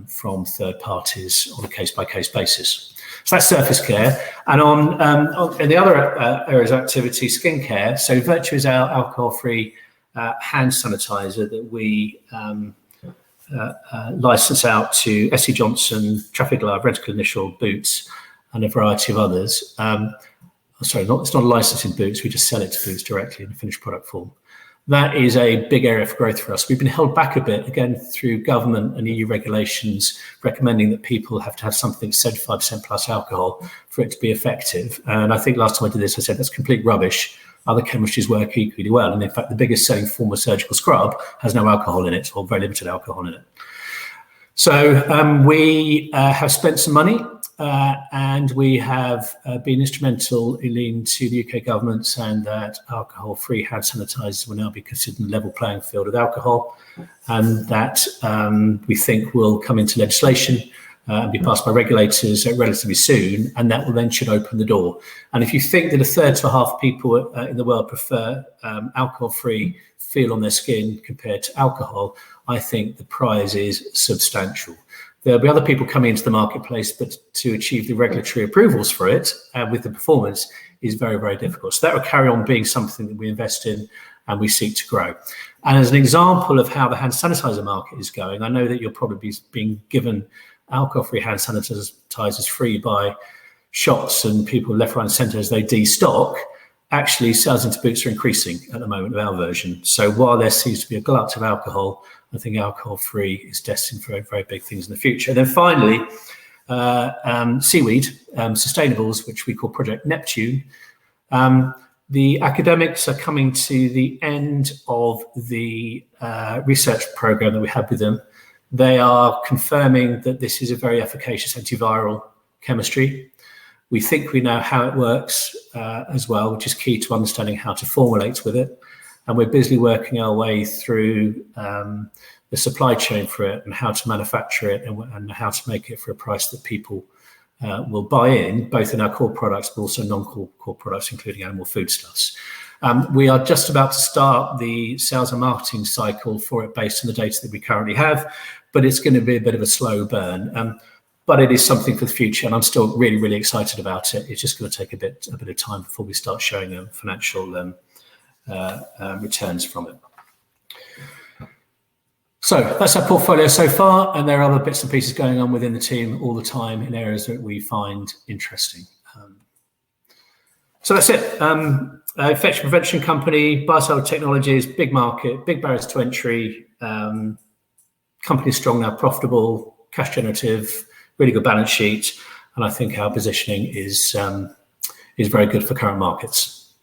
from third parties on a case-by-case basis. So that's surface care. And on the other areas of activity, skincare. So Virtue is our alcohol-free hand sanitizer that we license out to SC Johnson, Traffic Live, Rentokil Initial, Boots, and a variety of others. Sorry, it's not a license in Boots. We just sell it to Boots directly in a finished product form. That is a big area for growth for us. We've been held back a bit, again, through government and EU regulations recommending that people have to have something 75% plus alcohol for it to be effective. And I think last time I did this, I said that's complete rubbish. Other chemistries work equally well. And in fact, the biggest selling form of surgical scrub has no alcohol in it, or very limited alcohol in it. So we have spent some money and we have been instrumental in leading to the UK government saying that alcohol-free hand sanitizers will now be considered a level playing field with alcohol, and that we think will come into legislation and be passed by regulators relatively soon, and that will then should open the door. And if you think that a third to a half people in the world prefer alcohol-free feel on their skin compared to alcohol, I think the prize is substantial. There'll be other people coming into the marketplace, but to achieve the regulatory approvals for it with the performance is very, very difficult. So that will carry on being something that we invest in and we seek to grow. And as an example of how the hand sanitizer market is going, I know that you'll probably be being given alcohol-free hand sanitizers free by shops and people left, right and centre as they destock. Actually, sales into Boots are increasing at the moment of our version. So while there seems to be a glut of alcohol, I think alcohol-free is destined for very big things in the future. And then finally, seaweed, sustainables, which we call Project Neptune. The academics are coming to the end of the research program that we had with them. They are confirming that this is a very efficacious antiviral chemistry. We think we know how it works as well, which is key to understanding how to formulate with it. And we're busily working our way through the supply chain for it and how to manufacture it and how to make it for a price that people will buy in, both in our core products, but also non-core products, including animal foodstuffs. We are just about to start the sales and marketing cycle for it based on the data that we currently have, but it's going to be a bit of a slow burn. But it is something for the future, and I'm still really, really excited about it. It's just going to take a bit of time before we start showing financial returns from it. So that's our portfolio so far, and there are other bits and pieces going on within the team all the time in areas that we find interesting. So that's it. Infection prevention company, biocide technologies, big market, big barriers to entry. Company strong now, profitable, cash generative, really good balance sheet, and I think our positioning is very good for current markets.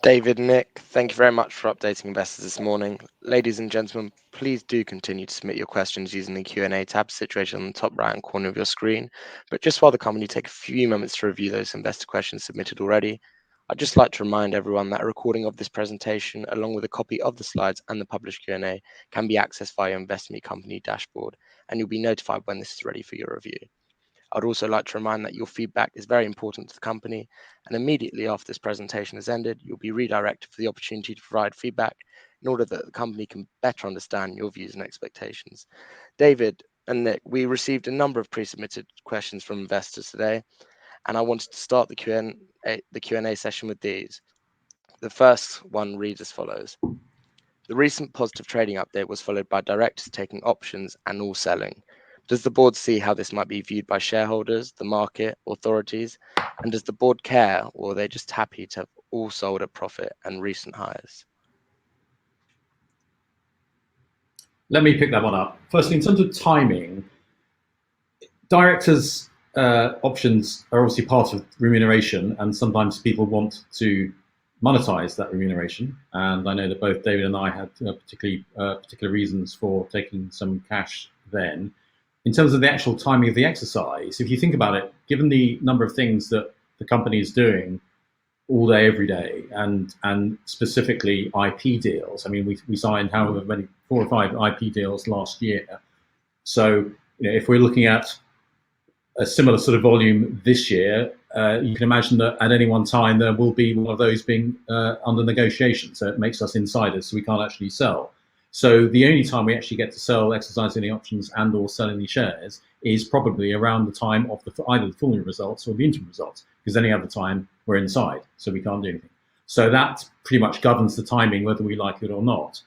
David, Nick, thank you very much for updating investors this morning. Ladies and gentlemen, please do continue to submit your questions using the Q&A tab situated on the top right-hand corner of your screen. But just while the company take a few moments to review those investor questions submitted already, I'd just like to remind everyone that a recording of this presentation, along with a copy of the slides and the published Q&A, can be accessed via your InvestMe company dashboard, and you'll be notified when this is ready for your review. I'd also like to remind that your feedback is very important to the company, and immediately after this presentation has ended, you'll be redirected for the opportunity to provide feedback in order that the company can better understand your views and expectations. David and Nick, we received a number of pre-submitted questions from investors today, and I wanted to start the Q&A session with these. The first one reads as follows. The recent positive trading update was followed by directors taking options and all selling. Does the board see how this might be viewed by shareholders, the market, authorities? And does the board care, or are they just happy to have all sold at profit and recent highs? Let me pick that one up. Firstly, in terms of timing, directors' options are obviously part of remuneration, and sometimes people want to monetize that remuneration. And I know that both David and I had particular reasons for taking some cash then. In terms of the actual timing of the exercise, if you think about it, given the number of things that the company is doing all day, every day, and specifically IP deals, I mean, we signed however many, 4 or 5 IP deals last year. So, if we're looking at a similar sort of volume this year, you can imagine that at any one time there will be one of those being under negotiation. So it makes us insiders, so we can't actually sell. So the only time we actually get to sell, exercise any options and or sell any shares is probably around the time of either the full year results or the interim results, because any other time we're inside, so we can't do anything. So that pretty much governs the timing, whether we like it or not.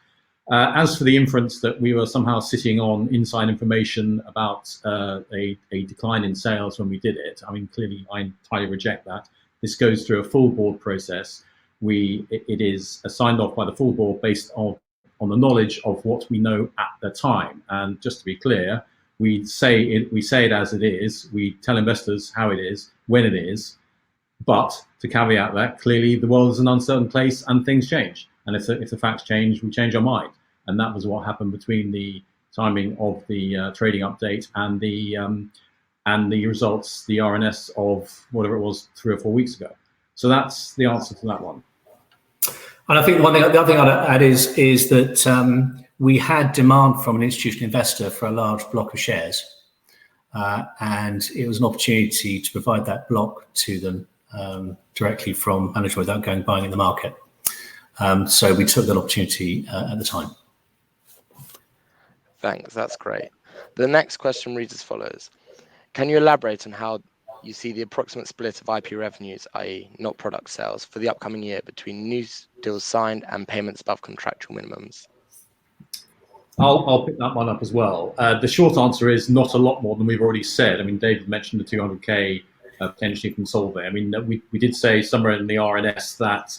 As for the inference that we were somehow sitting on inside information about a decline in sales when we did it, I mean, clearly I entirely reject that. This goes through a full board process. It is signed off by the full board based on the knowledge of what we know at the time. And just to be clear, we say it as it is. We tell investors how it is, when it is. But to caveat that, clearly the world is an uncertain place and things change. And if the facts change, we change our mind. And that was what happened between the timing of the trading update and the results, the RNS of whatever it was 3 or 4 weeks ago. So that's the answer to that one. And I think the other thing I'd add is that we had demand from an institutional investor for a large block of shares, and it was an opportunity to provide that block to them directly from management without going buying in the market. So we took that opportunity at the time. Thanks, that's great. The next question reads as follows. Can you elaborate on how you see the approximate split of IP revenues, i.e. not product sales, for the upcoming year between new deals signed and payments above contractual minimums? I'll pick that one up as well. The short answer is not a lot more than we've already said. I mean, David mentioned the 200K potentially from Solvay. I mean, we did say somewhere in the RNS that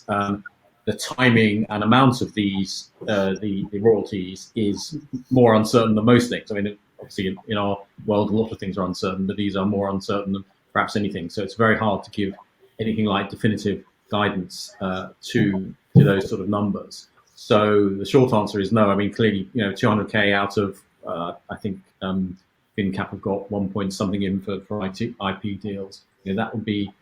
the timing and amount of these, the royalties, is more uncertain than most things. I mean, obviously in our world, a lot of things are uncertain, but these are more uncertain than perhaps anything. So it's very hard to give anything like definitive guidance to those sort of numbers. So the short answer is no. I mean, clearly, 200K out of, I think FinCap have got 1 point something in for IP deals. That would be,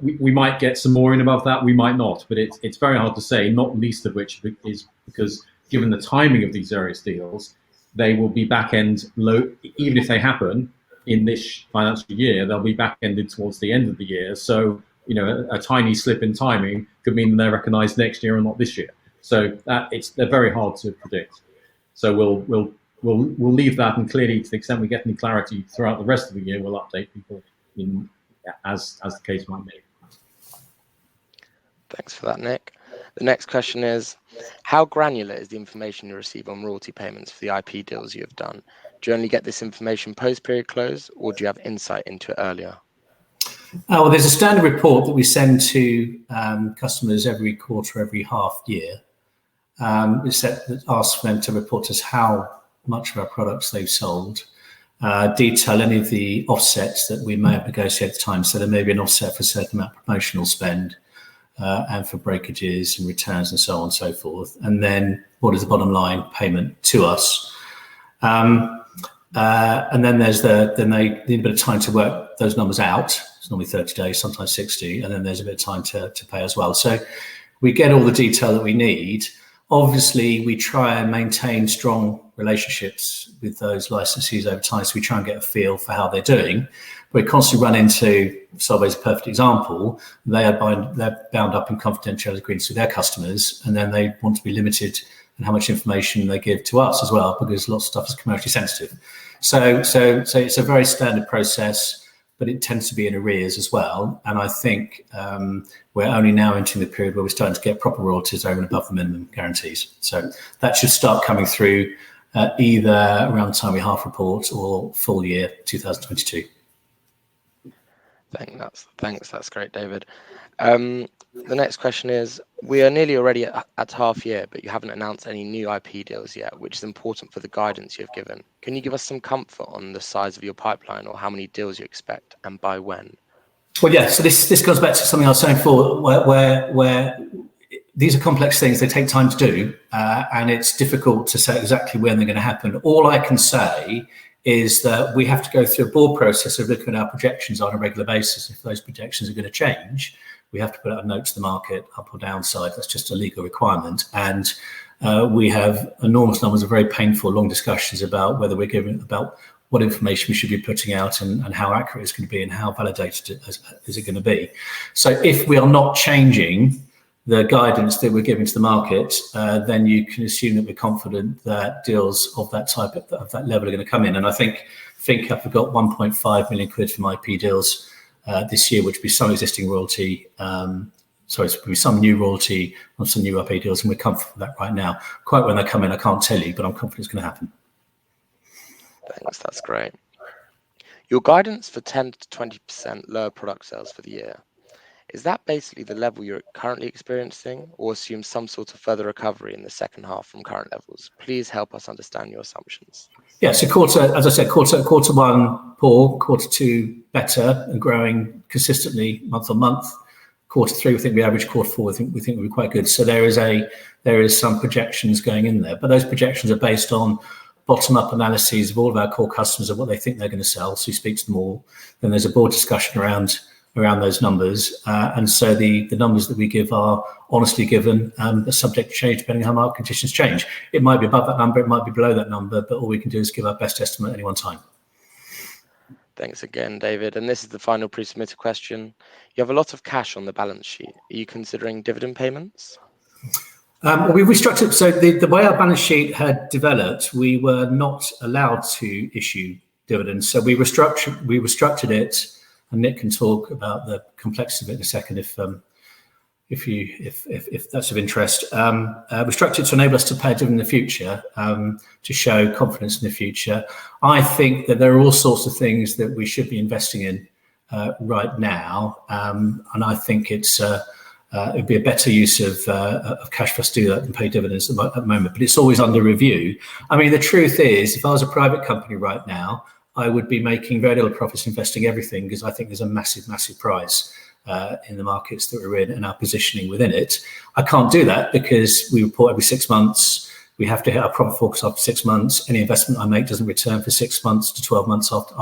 we might get some more in above that, we might not, but it's very hard to say, not least of which is because given the timing of these various deals, they will be back-end low, even if they happen in this financial year, they'll be back-ended towards the end of the year. So, a tiny slip in timing could mean they're recognised next year and not this year. So they're very hard to predict. So we'll leave that, and clearly, to the extent we get any clarity throughout the rest of the year, we'll update people as the case might be. Thanks for that, Nick. The next question is, how granular is the information you receive on royalty payments for the IP deals you have done? Do you only get this information post-period close, or do you have insight into it earlier? Well, there's a standard report that we send to customers every quarter, every half year. That asks them to report to us how much of our products they've sold, detail any of the offsets that we may have negotiated at the time. So there may be an offset for a certain amount of promotional spend, and for breakages and returns and so on and so forth. And then what is the bottom line payment to us? And then then they need a bit of time to work those numbers out. It's normally 30 days, sometimes 60, and then there's a bit of time to pay as well. So we get all the detail that we need. Obviously, we try and maintain strong relationships with those licensees over time, so we try and get a feel for how they're doing. We constantly run into, Solvay's a perfect example, they're bound up in confidentiality agreements with their customers, and then they want to be limited in how much information they give to us as well, because lots of stuff is commercially sensitive. So it's a very standard process, but it tends to be in arrears as well. And I think we're only now entering the period where we're starting to get proper royalties over and above the minimum guarantees. So that should start coming through either around the time we half report or full year 2022. Thanks. That's great, David. The next question is, we are nearly already at half year, but you haven't announced any new IP deals yet, which is important for the guidance you've given. Can you give us some comfort on the size of your pipeline or how many deals you expect and by when? Well, yeah, so this goes back to something I was saying before, where these are complex things, they take time to do, and it's difficult to say exactly when they're going to happen. All I can say is that we have to go through a board process of looking at our projections on a regular basis. If those projections are going to change, we have to put out a note to the market, up or downside. That's just a legal requirement. And we have enormous numbers of very painful, long discussions about whether we're giving, about what information we should be putting out and how accurate it's going to be and how validated is it going to be. So if we are not changing the guidance that we're giving to the market, then you can assume that we're confident that deals of that type, of that level, are going to come in. And I think I've got 1.5 million quid from IP deals this year, which would be some existing royalty, it would be some new royalty on some new IP deals, and we're comfortable with that right now. Quite when they come in, I can't tell you, but I'm confident it's going to happen. Thanks, that's great. Your guidance for 10 to 20% lower product sales for the year, is that basically the level you're currently experiencing, or assume some sort of further recovery in the second half from current levels? Please help us understand your assumptions. Yeah, so quarter, as I said, quarter one poor, quarter two better and growing consistently month on month. Quarter three, we think we average. Quarter four, we think we'll be quite good. So there is some projections going in there, but those projections are based on bottom-up analyses of all of our core customers of what they think they're going to sell. So you speak to them all. Then there's a board discussion around those numbers, and so the numbers that we give are honestly given, are subject to change depending on how market conditions change. It might be above that number, it might be below that number, but all we can do is give our best estimate at any one time. Thanks again, David. And this is the final pre-submitted question. You have a lot of cash on the balance sheet. Are you considering dividend payments? We restructured, so the way our balance sheet had developed, we were not allowed to issue dividends. So we restructured it, and Nick can talk about the complexity of it in a second if that's of interest. We structured to enable us to pay a dividend in the future, to show confidence in the future. I think that there are all sorts of things that we should be investing in right now, and I think it'd be a better use of cash for us to do that than pay dividends at the moment. But it's always under review. I mean, the truth is, if I was a private company right now, I would be making very little profits investing everything, because I think there's a massive prize in the markets that we're in and our positioning within it. I can't do that because we report every 6 months. We have to hit our profit forecast after 6 months. Any investment I make doesn't return for 6 months to 12 months after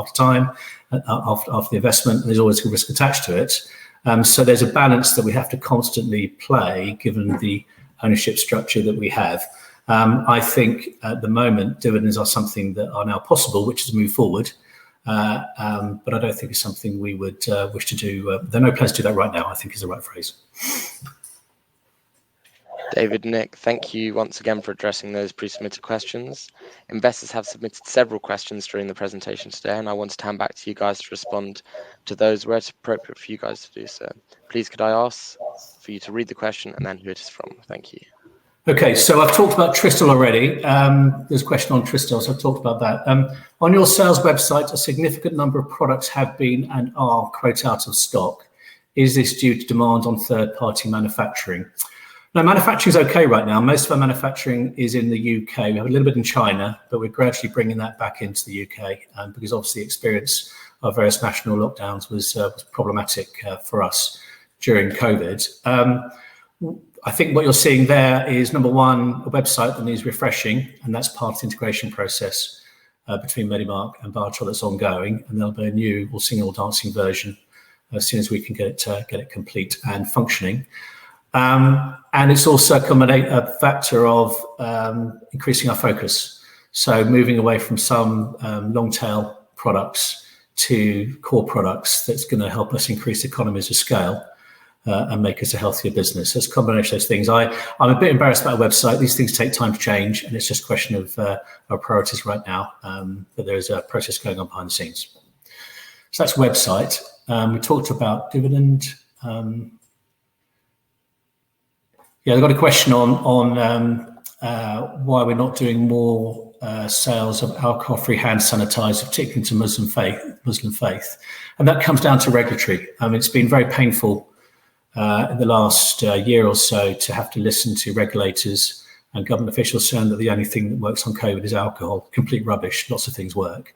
the investment. And there's always a risk attached to it. So there's a balance that we have to constantly play given the ownership structure that we have. I think at the moment, dividends are something that are now possible, which is a move forward. But I don't think it's something we would wish to do. There are no plans to do that right now, I think is the right phrase. David, Nick, thank you once again for addressing those pre-submitted questions. Investors have submitted several questions during the presentation today, and I wanted to hand back to you guys to respond to those where it's appropriate for you guys to do so. Please could I ask for you to read the question and then who it is from? Thank you. Okay, so I've talked about Tristel already. There's a question on Tristel, so I've talked about that. On your sales website, a significant number of products have been and are quote out of stock. Is this due to demand on third-party manufacturing? No, manufacturing is okay right now. Most of our manufacturing is in the UK. We have a little bit in China, but we're gradually bringing that back into the UK because obviously the experience of various national lockdowns was problematic for us during COVID. I think what you're seeing there is, number one, a website that needs refreshing, and that's part of the integration process between Medimark and BYOTROL that's ongoing, and there'll be a new all singing, all dancing version as soon as we can get it complete and functioning. And it's also a factor of increasing our focus. So moving away from some long tail products to core products that's going to help us increase economies of scale and make us a healthier business. So it's a combination of those things. I'm a bit embarrassed about our website. These things take time to change, and it's just a question of our priorities right now. But there's a process going on behind the scenes. So that's website. We talked about dividend. Yeah, I've got a question on why we're not doing more sales of alcohol-free hand sanitizer, particularly to Muslim faith, and that comes down to regulatory. It's been very painful in the last year or so to have to listen to regulators and government officials saying that the only thing that works on COVID is alcohol. Complete rubbish. Lots of things work.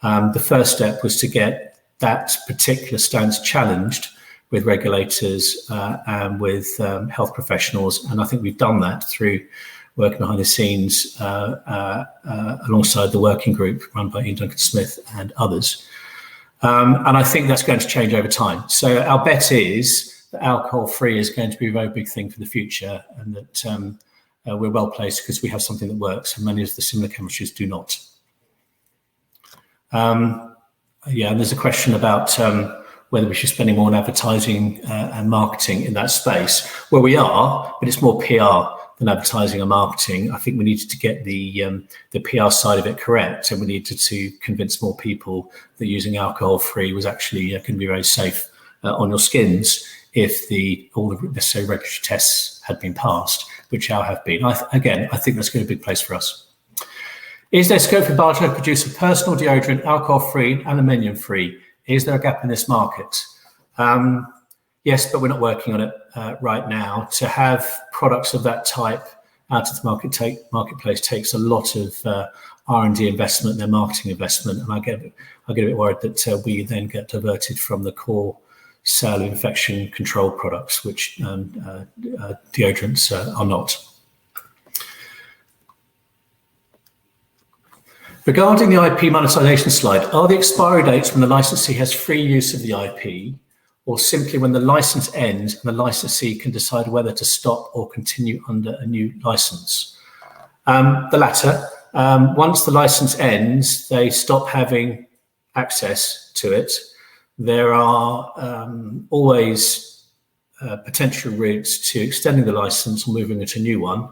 The first step was to get that particular stance challenged with regulators and with health professionals, and I think we've done that through working behind the scenes alongside the working group run by Ian Duncan-Smith and others. And I think that's going to change over time. So our bet is that alcohol-free is going to be a very big thing for the future, and that we're well placed because we have something that works, and many of the similar chemistries do not. Yeah, and there's a question about whether we should spend more on advertising and marketing in that space. Well, we are, but it's more PR than advertising and marketing. I think we needed to get the PR side of it correct, and we needed to convince more people that using alcohol-free was actually going to be very safe on your skins if all the necessary regulatory tests had been passed, which our have been. Again, I think that's going to be a big place for us. Is there scope for BYOTROL to produce a personal deodorant, alcohol-free, aluminium-free? Is there a gap in this market? Yes, but we're not working on it right now. To have products of that type out of the marketplace takes a lot of R&D investment, their marketing investment, and I get a bit worried that we then get diverted from the core sale of infection control products, which deodorants are not. Regarding the IP monetization slide, are the expiry dates when the licensee has free use of the IP, or simply when the license ends and the licensee can decide whether to stop or continue under a new license? The latter. Once the license ends, they stop having access to it. There are always potential routes to extending the license or moving it to a new one.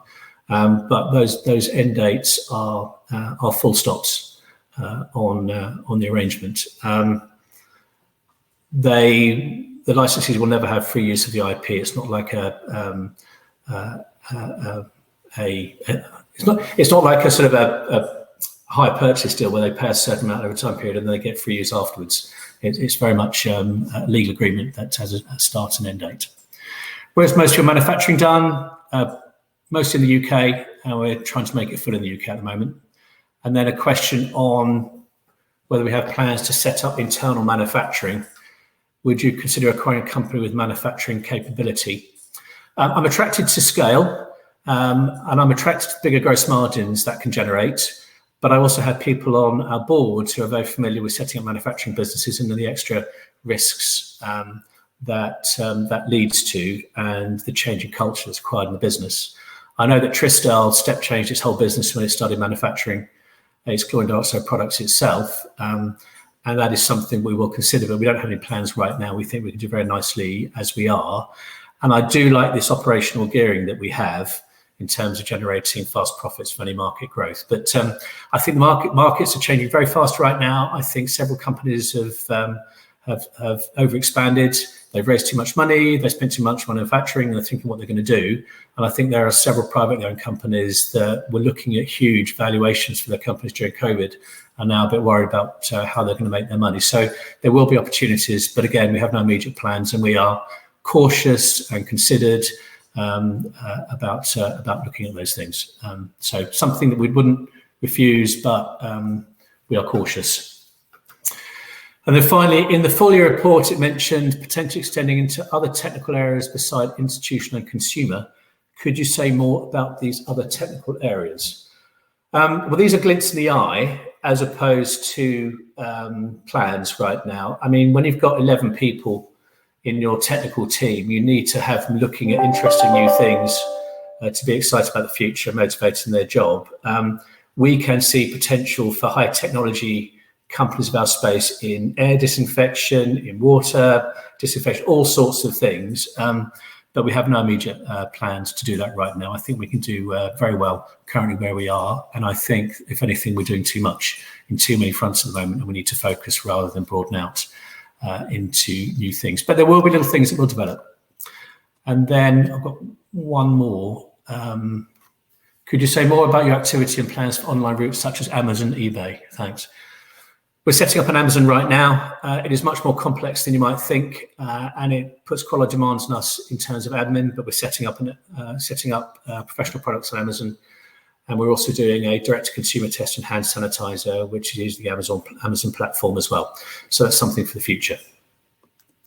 But those end dates are full stops on the arrangement. The licensees will never have free use of the IP. It's not like it's not like a sort of a hire purchase deal where they pay a certain amount over a time period and then they get free use afterwards. It's very much a legal agreement that has a start and end date. Where's most of your manufacturing done? Mostly in the UK, and we're trying to make it full in the UK at the moment. And then a question on whether we have plans to set up internal manufacturing. Would you consider acquiring a company with manufacturing capability? I'm attracted to scale, and I'm attracted to bigger gross margins that can generate. But I also have people on our board who are very familiar with setting up manufacturing businesses and the extra risks that leads to, and the change in culture that's required in the business. I know that Tristel step changed its whole business when it started manufacturing its chlorine dioxide products itself. And that is something we will consider, but we don't have any plans right now. We think we can do very nicely as we are. And I do like this operational gearing that we have in terms of generating fast profits for any market growth. But I think markets are changing very fast right now. I think several companies have overexpanded. They've raised too much money. They spent too much on manufacturing, and they're thinking what they're going to do. And I think there are several privately owned companies that were looking at huge valuations for their companies during COVID, are now a bit worried about how they're going to make their money. So there will be opportunities, but again, we have no immediate plans, and we are cautious and considered about looking at those things. So something that we wouldn't refuse, but we are cautious. And then finally, in the full year report, it mentioned potentially extending into other technical areas beside institutional and consumer. Could you say more about these other technical areas? Well, these are glints in the eye as opposed to plans right now. I mean, when you've got 11 people in your technical team, you need to have them looking at interesting new things to be excited about the future, motivated in their job. We can see potential for high technology companies of our space in air disinfection, in water disinfection, all sorts of things. But we have no immediate plans to do that right now. I think we can do very well currently where we are. And I think, if anything, we're doing too much in too many fronts at the moment, and we need to focus rather than broaden out into new things. But there will be little things that will develop. And then I've got one more. Could you say more about your activity and plans for online routes such as Amazon, eBay? Thanks. We're setting up an Amazon right now. It is much more complex than you might think, and it puts quite a lot of demands on us in terms of admin, but we're setting up professional products on Amazon. And we're also doing a direct-to-consumer test on hand sanitizer, which is the Amazon platform as well. So that's something for the future.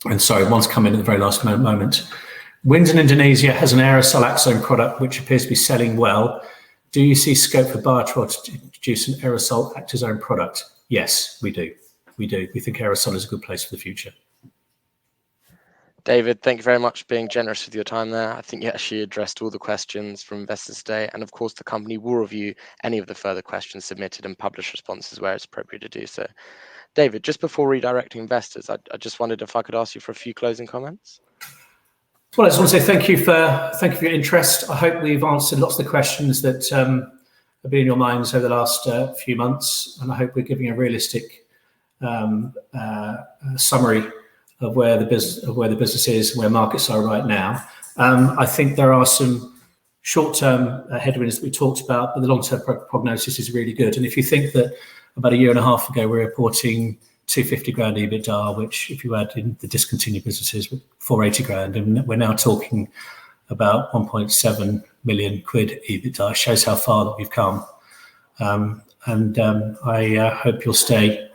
And sorry, one's come in at the very last moment. Wind in Indonesia has an aerosol Axone product, which appears to be selling well. Do you see scope for BYOTROL to introduce an aerosol Actazone product? Yes, we do. We do. We think aerosol is a good place for the future. David, thank you very much for being generous with your time there. I think you actually addressed all the questions from investors today. And of course, the company will review any of the further questions submitted and publish responses where it's appropriate to do so. David, just before redirecting investors, I just wondered if I could ask you for a few closing comments. Well, I just want to say thank you for your interest. I hope we've answered lots of the questions that have been in your minds over the last few months, and I hope we're giving a realistic summary of where the business is, where markets are right now. I think there are some short-term headwinds that we talked about, but the long-term prognosis is really good. And if you think that about a year and a half ago, we were reporting 250 grand EBITDA, which if you add in the discontinued businesses, 480 grand, and we're now talking about 1.7 million quid EBITDA, shows how far that we've come. I hope you'll stay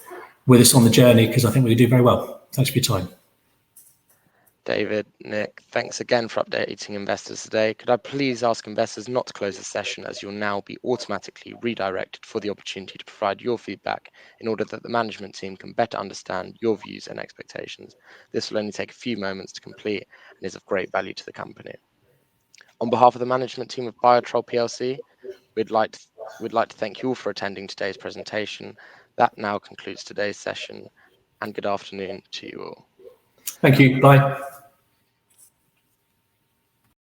with us on the journey, because I think we do very well. Thanks for your time. David, Nick, thanks again for updating investors today. Could I please ask investors not to close the session, as you'll now be automatically redirected for the opportunity to provide your feedback in order that the management team can better understand your views and expectations. This will only take a few moments to complete and is of great value to the company. On behalf of the management team of BYOTROL PLC, we'd like to thank you all for attending today's presentation. That now concludes today's session, and good afternoon to you all. Thank you. Bye.